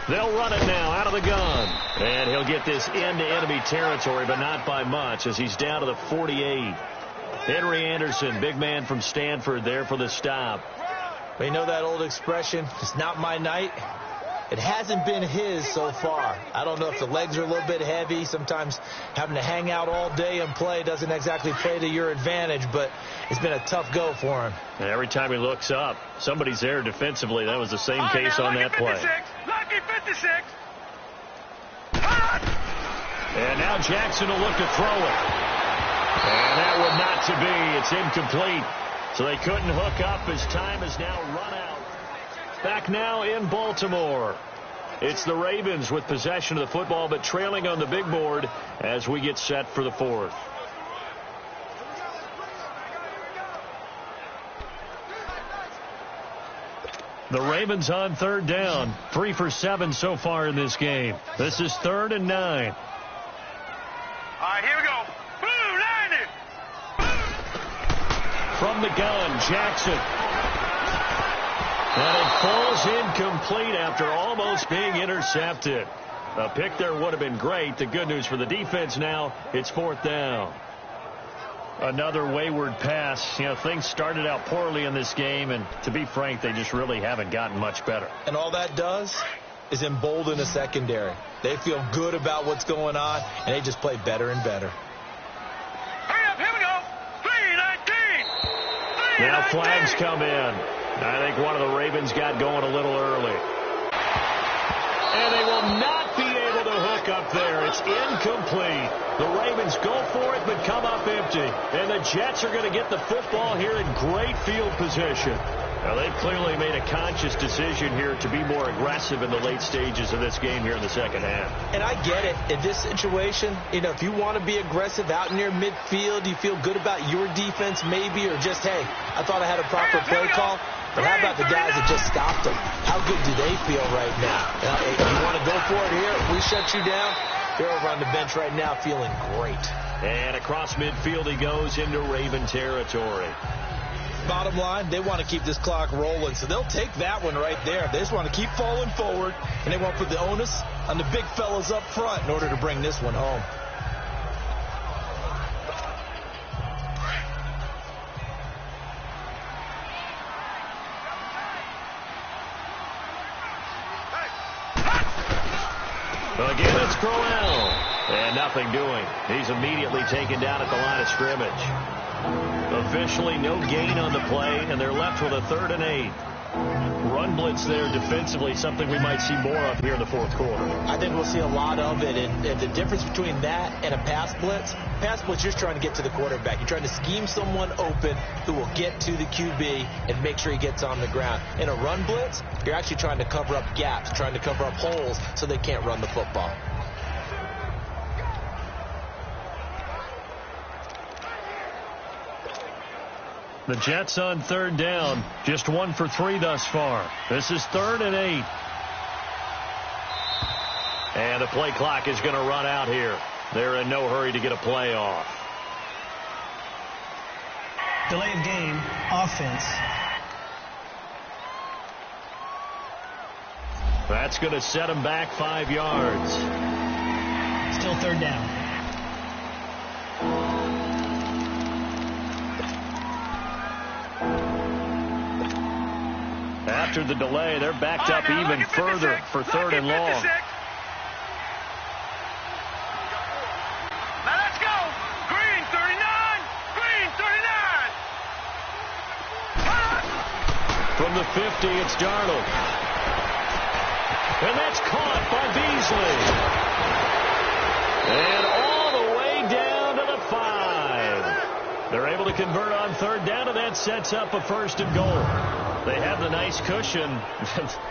S2: They'll run it now out of the gun. And he'll get this into enemy territory, but not by much, as he's down to the 48. Henry Anderson, big man from Stanford, there for the stop.
S3: Well, you know that old expression, it's not my night? It hasn't been his so far. I don't know if the legs are a little bit heavy. Sometimes having to hang out all day and play doesn't exactly play to your advantage, but it's been a tough go for him.
S2: And every time he looks up, somebody's there defensively. That was the same case on that play.
S5: Lucky 56.
S2: And now Jackson will look to throw it. And that would not to be. It's incomplete. So they couldn't hook up as time has now run out. Back now in Baltimore. It's the Ravens with possession of the football, but trailing on the big board as we get set for the fourth. The Ravens on third down. 3 for 7 so far in this game. This is 3rd and 9.
S5: All right, here we go. Blue, line it.
S2: From the gun, Jackson. And it falls incomplete after almost being intercepted. A pick there would have been great. The good news for the defense now, it's 4th down. Another wayward pass. You know, things started out poorly in this game, and to be frank, they just really haven't gotten much better.
S3: And all that does is embolden a secondary. They feel good about what's going on, and they just play better and better.
S5: Hurry up, here we go. 3-19.
S2: Now flags come in. I think one of the Ravens got going a little early. And they will not be able to hook up there. It's incomplete. The Ravens go for it, but come up empty. And the Jets are going to get the football here in great field position. Now, they've clearly made a conscious decision here to be more aggressive in the late stages of this game here in the second half.
S3: And I get it. In this situation, you know, if you want to be aggressive out near midfield, you feel good about your defense maybe, or just, hey, I thought I had a proper play call. But how about the guys that just stopped them? How good do they feel right now? If you want to go for it here, we shut you down. They're over on the bench right now feeling great.
S2: And across midfield he goes into Raven territory.
S3: Bottom line, they want to keep this clock rolling, so they'll take that one right there. They just want to keep falling forward, and they want to put the onus on the big fellas up front in order to bring this one home.
S2: Again, it's Crowell. And nothing doing. He's immediately taken down at the line of scrimmage. Officially no gain on the play, and they're left with a 3rd and 8. Run blitz there defensively, something we might see more of here in the fourth quarter.
S3: I think we'll see a lot of it, and the difference between that and a pass blitz, you're just trying to get to the quarterback. You're trying to scheme someone open who will get to the QB and make sure he gets on the ground. In a run blitz, you're actually trying to cover up gaps, trying to cover up holes so they can't run the football.
S2: The Jets on 3rd down, just 1 for 3 thus far. This is 3rd and 8. And the play clock is going to run out here. They're in no hurry to get a play off.
S4: Delay of game, offense.
S2: That's going to set him back 5 yards.
S4: Still third down.
S2: After the delay, they're backed up even further for third and long.
S5: Now let's go. Green 39. Green 39.
S2: From the 50, it's Darnold. And that's caught by Beasley. And all the way down to the 5. They're able to convert on third down, and that sets up a 1st and goal. They have the nice cushion.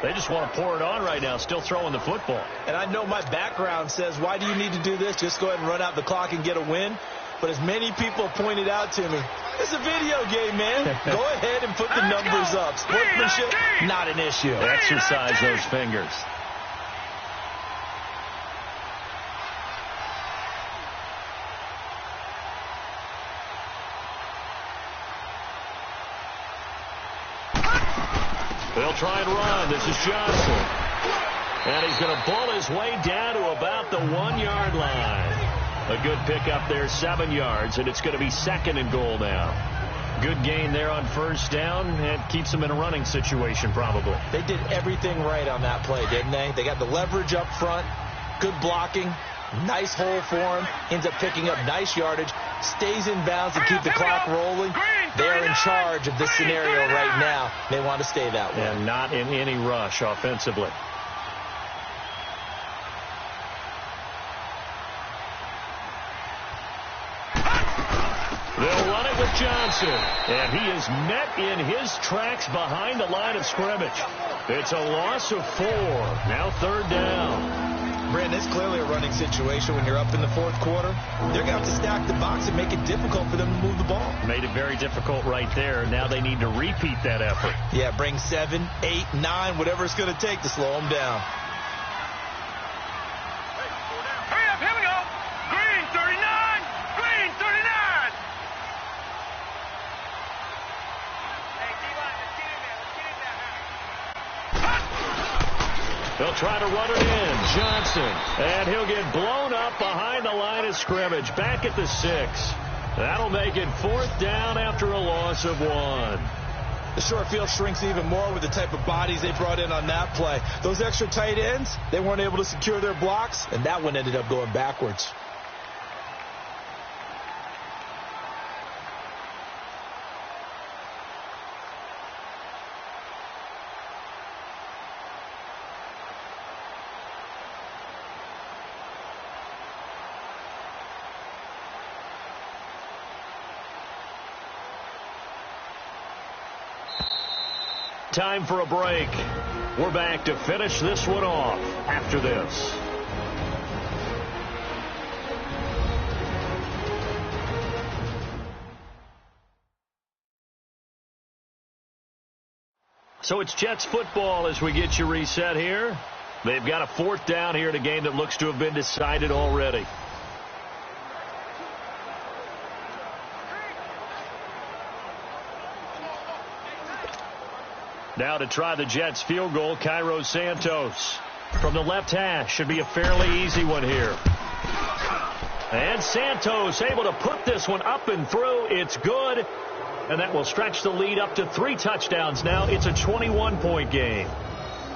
S2: They just want to pour it on right now, still throwing the football.
S3: And I know my background says, why do you need to do this? Just go ahead and run out the clock and get a win. But as many people pointed out to me, it's a video game, man. Go ahead and put the numbers up. Sportsmanship, not an issue.
S2: Exercise those fingers. They'll try and run. This is Johnson. And he's going to pull his way down to about the 1-yard line. A good pickup there, 7 yards, and it's going to be 2nd and goal now. Good gain there on first down, and keeps them in a running situation probably.
S3: They did everything right on that play, didn't they? They got the leverage up front, good blocking, nice hole for him, ends up picking up nice yardage, stays in bounds and keep the clock rolling. They're in charge of this scenario right now. They want to stay that way.
S2: And not in any rush offensively. They'll run it with Johnson. And he is met in his tracks behind the line of scrimmage. It's a loss of 4. Now third down.
S3: Brandon, it's clearly a running situation when you're up in the 4th quarter. They're going to have to stack the box and make it difficult for them to move the ball.
S2: Made it very difficult right there. Now they need to repeat that effort.
S3: Yeah, bring 7, 8, 9, whatever it's going to take to slow them down.
S5: Hurry up, here we go. Green 39. Green 39. Hey, D-line, let's get in there. Let's get in there now.
S2: They'll try to run it in. Johnson. And he'll get blown up behind the line of scrimmage. Back at the 6. That'll make it 4th down after a loss of 1.
S3: The short field shrinks even more with the type of bodies they brought in on that play. Those extra tight ends, they weren't able to secure their blocks, and that one ended up going backwards.
S2: Time for a break. We're back to finish this one off after this. So it's Jets football as we get you reset here. They've got a 4th down here in a game that looks to have been decided already. Now to try the Jets field goal, Cairo Santos. From the left hash, should be a fairly easy one here. And Santos able to put this one up and through. It's good. And that will stretch the lead up to 3 touchdowns now. It's a 21-point game.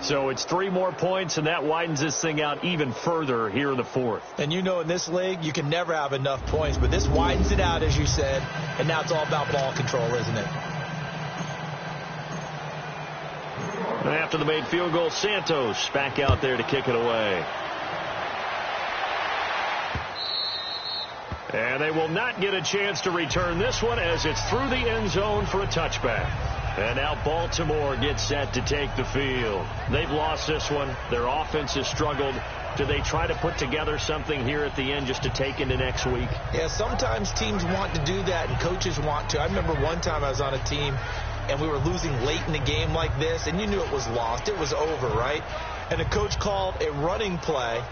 S2: So it's 3 more points, and that widens this thing out even further here in the 4th.
S3: And you know in this league, you can never have enough points. But this widens it out, as you said. And now it's all about ball control, isn't it?
S2: After the made field goal, Santos back out there to kick it away. And they will not get a chance to return this one as it's through the end zone for a touchback. And now Baltimore gets set to take the field. They've lost this one. Their offense has struggled. Do they try to put together something here at the end just to take into next week?
S3: Yeah, sometimes teams want to do that and coaches want to. I remember one time I was on a team and we were losing late in the game like this, and you knew it was lost. It was over, right? And the coach called a running play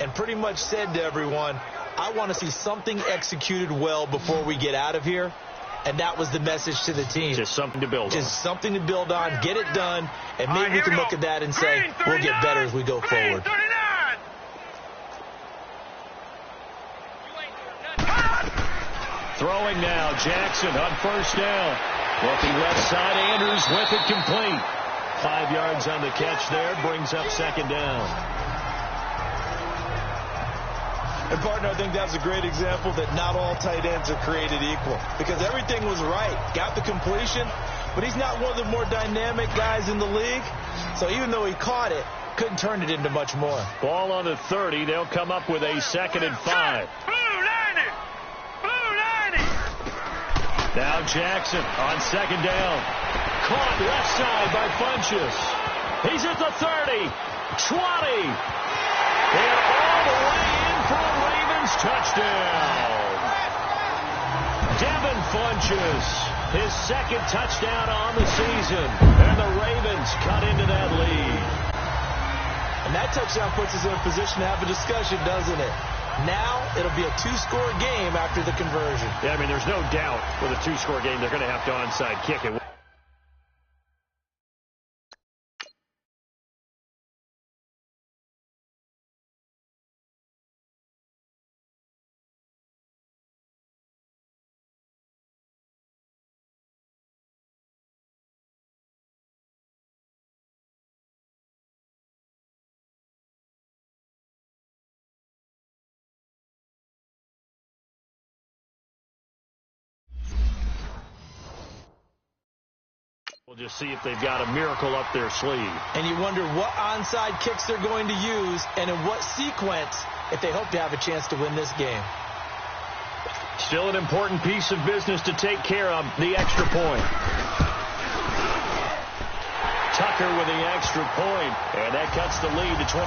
S3: and pretty much said to everyone, I want to see something executed well before we get out of here. And that was the message to the team.
S2: Just something to build on.
S3: Just something to build on, get it done, and maybe we can look at that and say, we'll get better as we go forward.
S2: Throwing now, Jackson on first down. Looking left side, Andrews with it complete. 5 yards on the catch there, brings up second down.
S3: And, partner, I think that's a great example that not all tight ends are created equal. Because everything was right. Got the completion, but he's not one of the more dynamic guys in the league. So even though he caught it, couldn't turn it into much more.
S2: Ball on the 30. They'll come up with a 2nd and 5. Now Jackson on second down. Caught left side by Funchess. He's at the 30, 20. And all the way in for a Ravens touchdown. Devin Funchess, his 2nd touchdown on the season. And the Ravens cut into that lead.
S3: And that touchdown puts us in a position to have a discussion, doesn't it? Now it'll be a 2-score game after the conversion.
S2: Yeah, I mean, there's no doubt with a 2-score game they're going to have to onside kick it. We'll just see if they've got a miracle up their sleeve.
S3: And you wonder what onside kicks they're going to use and in what sequence if they hope to have a chance to win this game.
S2: Still an important piece of business to take care of, the extra point. Tucker with the extra point, and that cuts the lead to 24-10.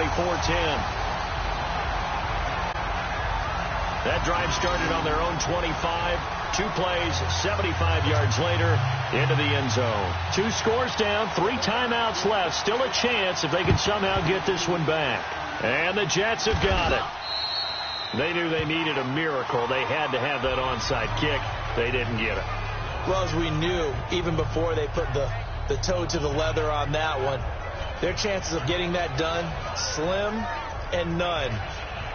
S2: That drive started on their own 25. 2 plays, 75 yards later, into the end zone. 2 scores down, 3 timeouts left. Still a chance if they can somehow get this one back. And the Jets have got it. They knew they needed a miracle. They had to have that onside kick. They didn't get it.
S3: Well, as we knew, even before they put the toe to the leather on that one, their chances of getting that done, slim and none.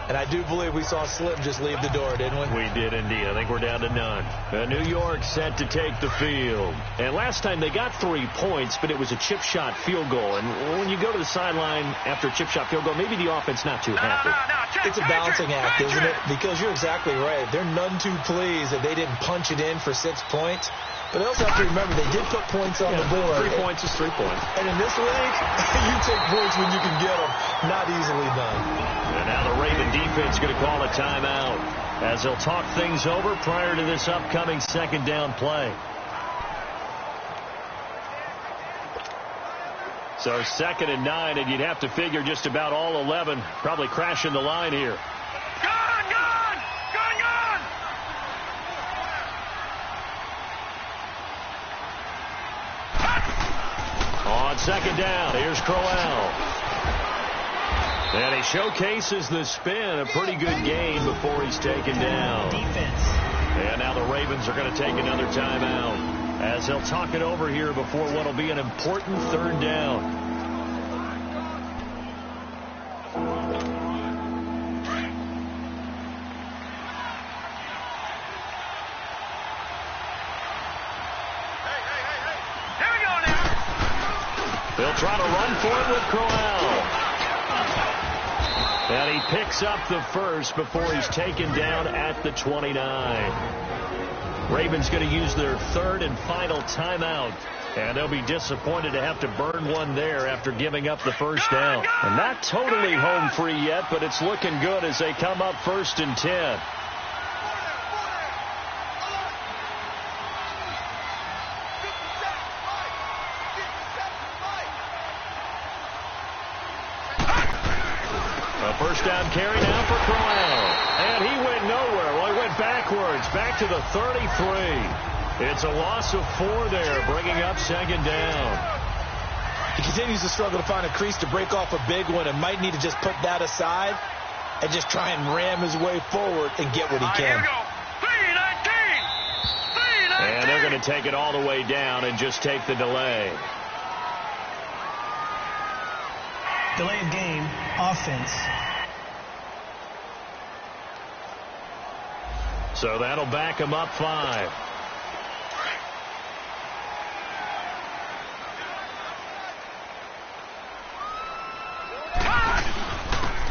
S3: And I do believe we saw Slim just leave the door, didn't we?
S2: We did indeed. I think we're down to none. New York set to take the field. And last time they got 3 points, but it was a chip shot field goal. And when you go to the sideline after a chip shot field goal, maybe the offense not too happy.
S3: It's a balancing act, isn't it? Because you're exactly right. They're none too pleased that they didn't punch it in for 6 points. But they also have to remember they did put points on the board.
S2: 3 points is 3 points.
S3: And in this league, you take points when you can get them. Not easily done.
S2: And now the Raven defense going to call a timeout as they'll talk things over prior to this upcoming 2nd down play. So 2nd and 9, and you'd have to figure just about all 11 probably crashing the line here. On 2nd down, here's Crowell. And he showcases the spin, a pretty good game before he's taken down.
S4: Defense.
S2: And now the Ravens are going to take another timeout as they'll talk it over here before what will be an important 3rd down. They'll try to run for it with Crowell. And he picks up the first before he's taken down at the 29. Ravens going to use their 3rd and final timeout. And they'll be disappointed to have to burn one there after giving up the first down. And not totally home free yet, but it's looking good as they come up 1st and 10. First down carry now for Crowell. And he went nowhere. Well, he went backwards, back to the 33. It's a loss of 4 there, bringing up 2nd down.
S3: He continues to struggle to find a crease to break off a big one and might need to just put that aside and just try and ram his way forward and get what he
S5: Here
S3: can.
S5: we go. 3-19. 3-19.
S2: And they're going to take it all the way down and just take the delay.
S4: Delay of game, offense.
S2: So that'll back him up 5.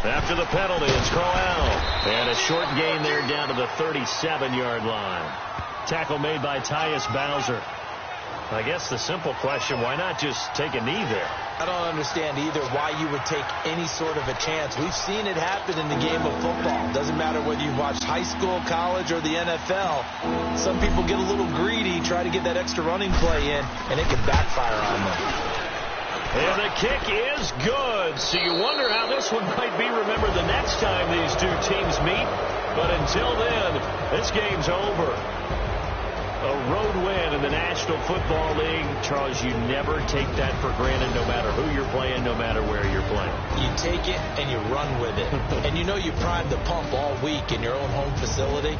S2: After the penalty, it's Crowell. And a short gain there down to the 37-yard line. Tackle made by Tyus Bowser. I guess the simple question, why not just take a knee there?
S3: I don't understand either why you would take any sort of a chance. We've seen it happen in the game of football. Doesn't matter whether you've watched high school, college, or the NFL. Some people get a little greedy, try to get that extra running play in, and it can backfire on them.
S2: And the kick is good. So you wonder how this one might be remembered the next time these two teams meet. But until then, this game's over. A road win in the National Football League. Charles, you never take that for granted, no matter who you're playing, no matter where you're playing.
S3: You take it and you run with it. And you know you primed the pump all week in your own home facility.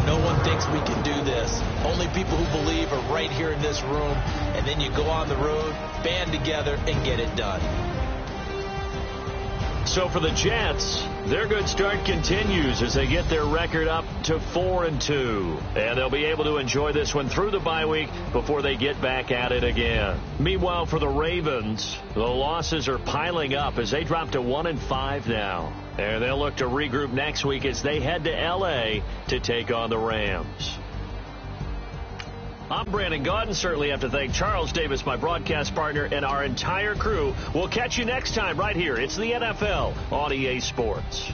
S3: No one thinks we can do this. Only people who believe are right here in this room. And then you go on the road, band together, and get it done.
S2: So for the Jets, their good start continues as they get their record up to 4-2. And they'll be able to enjoy this one through the bye week before they get back at it again. Meanwhile, for the Ravens, the losses are piling up as they drop to 1-5 now. And they'll look to regroup next week as they head to L.A. to take on the Rams. I'm Brandon Gaudin. Certainly have to thank Charles Davis, my broadcast partner, and our entire crew. We'll catch you next time right here. It's the NFL on EA Sports.